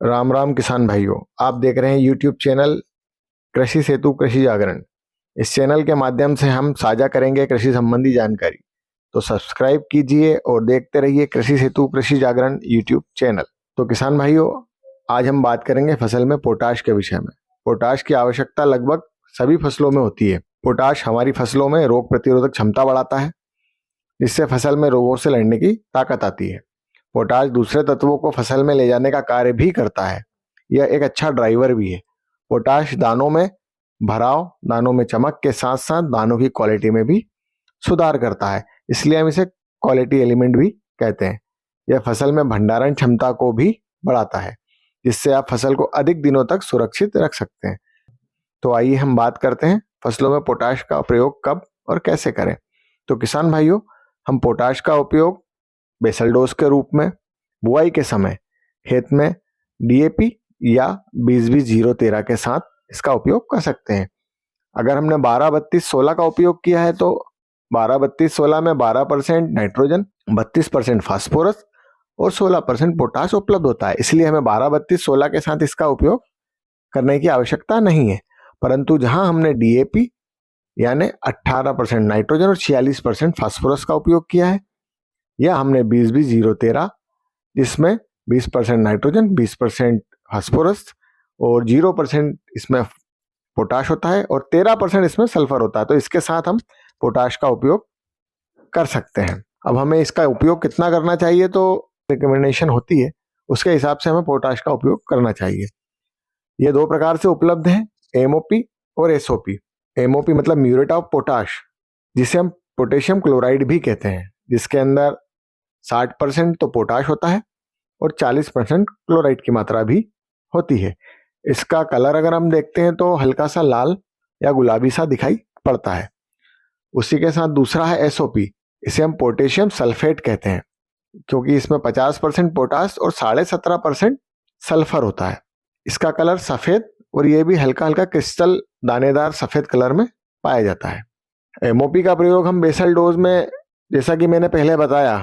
राम राम किसान भाइयों, आप देख रहे हैं यूट्यूब चैनल कृषि सेतु कृषि जागरण। इस चैनल के माध्यम से हम साझा करेंगे कृषि संबंधी जानकारी। तो सब्सक्राइब कीजिए और देखते रहिए कृषि सेतु कृषि जागरण यूट्यूब चैनल। तो किसान भाइयों, आज हम बात करेंगे फसल में पोटाश के विषय में। पोटाश की आवश्यकता लगभग सभी फसलों में होती है। पोटाश हमारी फसलों में रोग प्रतिरोधक क्षमता बढ़ाता है, जिससे फसल में रोगों से लड़ने की ताकत आती है। पोटाश दूसरे तत्वों को फसल में ले जाने का कार्य भी करता है। यह एक अच्छा ड्राइवर भी है। पोटाश दानों में भराव, दानों में चमक के साथ साथ दानों की क्वालिटी में भी सुधार करता है, इसलिए हम इसे क्वालिटी एलिमेंट भी कहते हैं। यह फसल में भंडारण क्षमता को भी बढ़ाता है, जिससे आप फसल को अधिक दिनों तक सुरक्षित रख सकते हैं। तो आइए हम बात करते हैं फसलों में पोटाश का प्रयोग कब और कैसे करें। तो किसान भाइयों, हम पोटाश का उपयोग बेसल डोज के रूप में बुआई के समय खेत में डीएपी या 20-20-0-13 के साथ इसका उपयोग कर सकते हैं। अगर हमने 12-32-16 का उपयोग किया है तो 12-32-16 में 12% नाइट्रोजन, 32% फास्फोरस और 16% पोटाश उपलब्ध होता है, इसलिए हमें 12-32-16 के साथ इसका उपयोग करने की आवश्यकता नहीं है। परंतु जहां हमने डीएपी यानी 18% नाइट्रोजन और 46% फास्फोरस का उपयोग किया है, या हमने 20-20-0-13 जिसमें 20% नाइट्रोजन, 20% फास्फोरस और 0% इसमें पोटाश होता है और 13% इसमें सल्फर होता है, तो इसके साथ हम पोटाश का उपयोग कर सकते हैं। अब हमें इसका उपयोग कितना करना चाहिए, तो रिकमेंडेशन होती है, उसके हिसाब से हमें पोटाश का उपयोग करना चाहिए। ये दो प्रकार से उपलब्ध है, एमओपी और एसओपी। एमओपी मतलब म्यूरेट ऑफ पोटाश, जिसे हम पोटेशियम क्लोराइड भी कहते हैं, जिसके अंदर 60% तो पोटाश होता है और 40% क्लोराइड की मात्रा भी होती है। इसका कलर अगर हम देखते हैं तो हल्का सा लाल या गुलाबी सा दिखाई पड़ता है। उसी के साथ दूसरा है एसओपी, इसे हम पोटेशियम सल्फेट कहते हैं, क्योंकि इसमें 50% पोटाश और 17.5% सल्फर होता है। इसका कलर सफेद और ये भी हल्का हल्का क्रिस्टल दानेदार सफेद कलर में पाया जाता है। एमओपी का प्रयोग हम बेसल डोज में, जैसा कि मैंने पहले बताया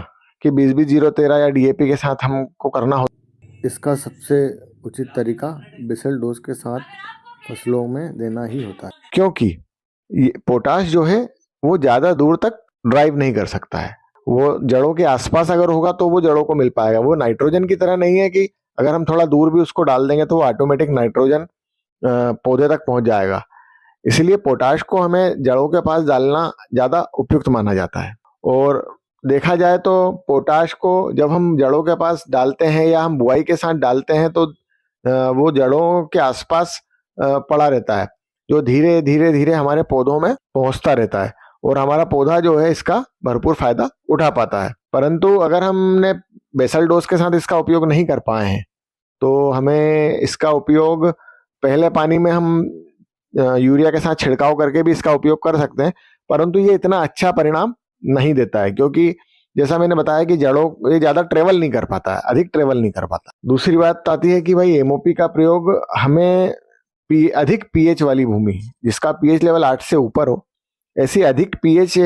कि 20-20-0-13 या डीएपी के साथ हमको करना हो। इसका सबसे उचित तरीका बेसल डोज के साथ फसलों में देना ही होता है, क्योंकि पोटाश जो है वो ज्यादा दूर तक ड्राइव नहीं कर सकता है। वो जड़ों के आसपास अगर होगा तो वो जड़ों को मिल पाएगा। वो नाइट्रोजन की तरह नहीं है कि अगर हम थोड़ा दूर भी उसको डाल देंगे तो वो ऑटोमेटिक नाइट्रोजन पौधे तक पहुंच जाएगा। इसलिए पोटाश को हमें जड़ों के पास डालना ज्यादा उपयुक्त माना जाता है। और देखा जाए तो पोटाश को जब हम जड़ों के पास डालते हैं या हम बुआई के साथ डालते हैं तो वो जड़ों के आसपास पड़ा रहता है, जो धीरे धीरे धीरे हमारे पौधों में पहुंचता रहता है और हमारा पौधा जो है इसका भरपूर फायदा उठा पाता है। परंतु अगर हमने बेसल डोज के साथ इसका उपयोग नहीं कर पाए हैं तो हमें इसका उपयोग पहले पानी में हम यूरिया के साथ छिड़काव करके भी इसका उपयोग कर सकते हैं, परंतु ये इतना अच्छा परिणाम नहीं देता है, क्योंकि जैसा मैंने बताया कि जड़ों ये ज्यादा ट्रेवल नहीं कर पाता है, अधिक ट्रेवल नहीं कर पाता। दूसरी बात आती है कि भाई एमओपी का प्रयोग हमें अधिक पीएच वाली भूमि, जिसका पीएच लेवल 8 से ऊपर हो, ऐसी अधिक पीएच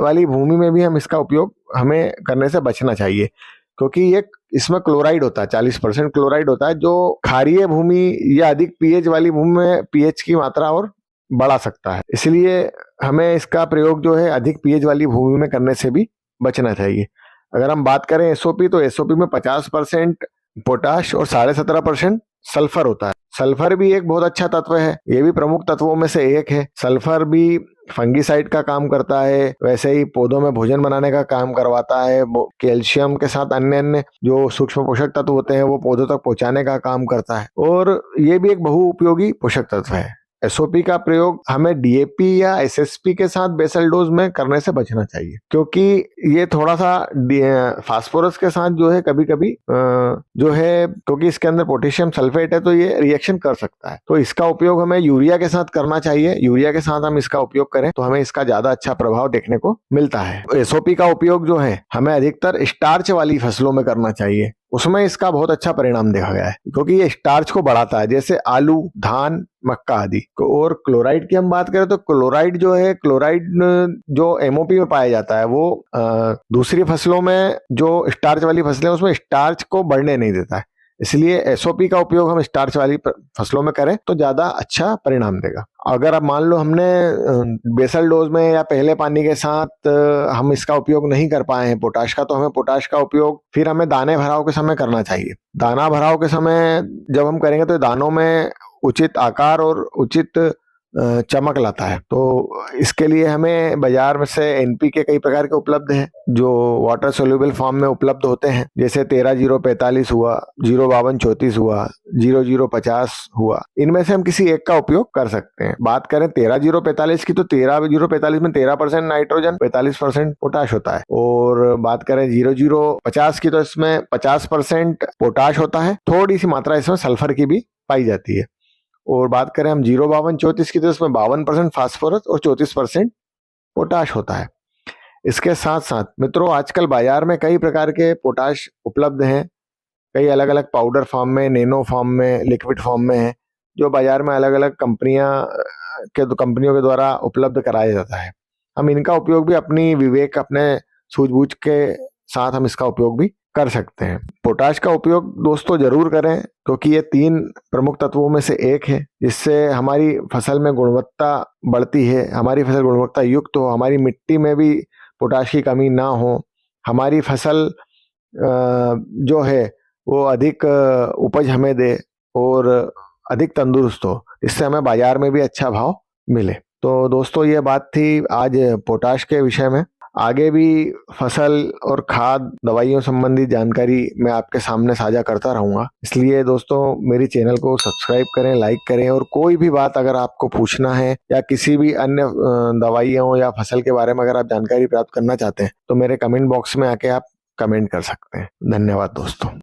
वाली भूमि में भी हम इसका उपयोग हमें करने से बचना चाहिए, क्योंकि ये इसमें क्लोराइड होता है, 40% क्लोराइड होता है, जो क्षारीय भूमि या अधिक पीएच वाली भूमि में पीएच की मात्रा और बढ़ा सकता है। इसलिए हमें इसका प्रयोग जो है अधिक पीएच वाली भूमि में करने से भी बचना चाहिए। अगर हम बात करें एसओपी, तो एसओपी में 50% पोटाश और 17.5% सल्फर होता है। सल्फर भी एक बहुत अच्छा तत्व है, ये भी प्रमुख तत्वों में से एक है। सल्फर भी फंगीसाइड का काम करता है, वैसे ही पौधों में भोजन बनाने का काम करवाता है। कैल्शियम के साथ अन्य अन्य जो सूक्ष्म पोषक तत्व होते हैं वो पौधों तक पहुंचाने का काम करता है, और ये भी एक बहुउपयोगी पोषक तत्व है। एसओपी का प्रयोग हमें डीएपी या एसएसपी के साथ बेसल डोज में करने से बचना चाहिए, क्योंकि ये थोड़ा सा फास्फोरस के साथ जो है कभी कभी जो है, क्योंकि इसके अंदर पोटेशियम सल्फेट है तो ये रिएक्शन कर सकता है। तो इसका उपयोग हमें यूरिया के साथ करना चाहिए। यूरिया के साथ हम इसका उपयोग करें तो हमें इसका ज्यादा अच्छा प्रभाव देखने को मिलता है। एसओपी का उपयोग जो है हमें अधिकतर स्टार्च वाली फसलों में करना चाहिए, उसमें इसका बहुत अच्छा परिणाम देखा गया है, क्योंकि ये स्टार्च को बढ़ाता है, जैसे आलू, धान, मक्का आदि। और क्लोराइड की हम बात करें तो क्लोराइड जो है, क्लोराइड जो एमओपी में पाया जाता है वो दूसरी फसलों में, जो स्टार्च वाली फसलें उसमें स्टार्च को बढ़ने नहीं देता है, इसलिए एसओपी का उपयोग हम स्टार्च वाली फसलों में करें तो ज्यादा अच्छा परिणाम देगा। अगर अब मान लो हमने बेसल डोज में या पहले पानी के साथ हम इसका उपयोग नहीं कर पाए हैं पोटाश का, तो हमें पोटाश का उपयोग फिर हमें दाने भराव के समय करना चाहिए। दाना भराव के समय जब हम करेंगे तो दानों में उचित आकार और उचित चमक लाता है। तो इसके लिए हमें बाजार में से एनपीके कई प्रकार के उपलब्ध हैं जो वाटर सोल्यूबल फॉर्म में उपलब्ध होते हैं, जैसे 13-0-45 हुआ, 0-52-34 हुआ, 0-0-50 हुआ। इनमें से हम किसी एक का उपयोग कर सकते हैं। बात करें 13-0-45 की, तो 13-0-45 में 13% नाइट्रोजन 45% पोटाश होता है। और बात करें 0-0-50 की, तो इसमें 50% पोटाश होता है, थोड़ी सी मात्रा इसमें सल्फर की भी पाई जाती है। और बात करें हम 0-52-34 की, तो इसमें 52% फास्फोरस और 34% पोटाश होता है। इसके साथ साथ मित्रों, आजकल बाजार में कई प्रकार के पोटाश उपलब्ध हैं, कई अलग अलग पाउडर फॉर्म में, नैनो फॉर्म में, लिक्विड फॉर्म में है, जो बाजार में अलग अलग कंपनियों के द्वारा उपलब्ध कराया जाता है। हम इनका उपयोग भी अपनी विवेक, अपने सूझबूझ के साथ हम इसका उपयोग भी कर सकते हैं। पोटाश का उपयोग दोस्तों जरूर करें, क्योंकि ये 3 प्रमुख तत्वों में से एक है जिससे हमारी फसल में गुणवत्ता बढ़ती है, हमारी फसल गुणवत्ता युक्त हो, हमारी मिट्टी में भी पोटाश की कमी ना हो, हमारी फसल जो है वो अधिक उपज हमें दे और अधिक तंदुरुस्त हो, इससे हमें बाजार में भी अच्छा भाव मिले। तो दोस्तों, ये बात थी आज पोटाश के विषय में। आगे भी फसल और खाद दवाइयों संबंधी जानकारी मैं आपके सामने साझा करता रहूंगा। इसलिए दोस्तों, मेरी चैनल को सब्सक्राइब करें, लाइक करें, और कोई भी बात अगर आपको पूछना है या किसी भी अन्य दवाइयों या फसल के बारे में अगर आप जानकारी प्राप्त करना चाहते हैं, तो मेरे कमेंट बॉक्स में आके आप कमेंट कर सकते हैं। धन्यवाद दोस्तों।